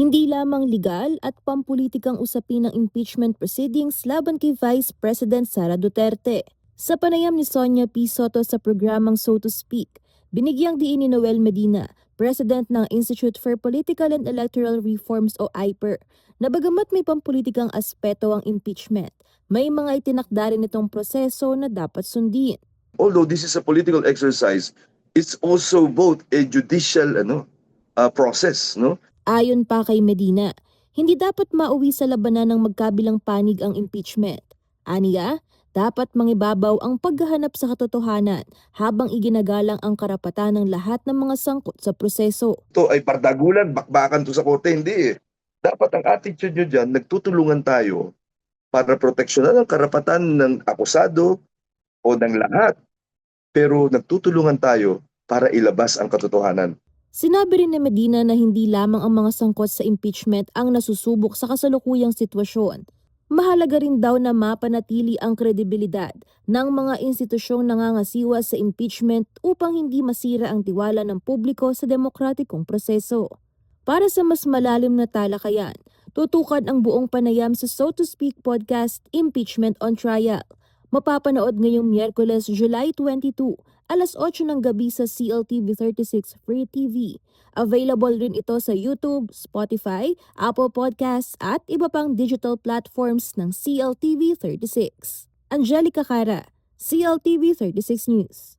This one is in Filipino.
Hindi lamang legal at pampulitikang usapin ng impeachment proceedings laban kay Vice President Sara Duterte. Sa panayam ni Sonia P. Soto sa programang So to Speak, binigyang diin ni Noel Medina, President ng Institute for Political and Electoral Reforms o IPER, na bagamat may pampulitikang aspeto ang impeachment, may mga itinakda rin itong proseso na dapat sundin. Although this is a political exercise, it's also both a judicial process, no? Ayon pa kay Medina, hindi dapat mauwi sa labanan ng magkabilang panig ang impeachment. Aniya, dapat mangibabaw ang paghahanap sa katotohanan habang iginagalang ang karapatan ng lahat ng mga sangkot sa proseso. Ito ay pardagulan, bakbakan to sa korte, hindi eh. Dapat ang attitude nyo dyan, nagtutulungan tayo para proteksyonan ang karapatan ng akusado o ng lahat. Pero nagtutulungan tayo para ilabas ang katotohanan. Sinabi rin ni Medina na hindi lamang ang mga sangkot sa impeachment ang nasusubok sa kasalukuyang sitwasyon. Mahalaga rin daw na mapanatili ang kredibilidad ng mga institusyong nangangasiwa sa impeachment upang hindi masira ang tiwala ng publiko sa demokratikong proseso. Para sa mas malalim na talakayan, tutukan ang buong panayam sa So to Speak podcast Impeachment on Trial. Mapapanood ngayong Miyerkules, July 22, alas 8 ng gabi sa CLTV 36 Free TV. Available rin ito sa YouTube, Spotify, Apple Podcasts at iba pang digital platforms ng CLTV 36. Angelica Cara, CLTV 36 News.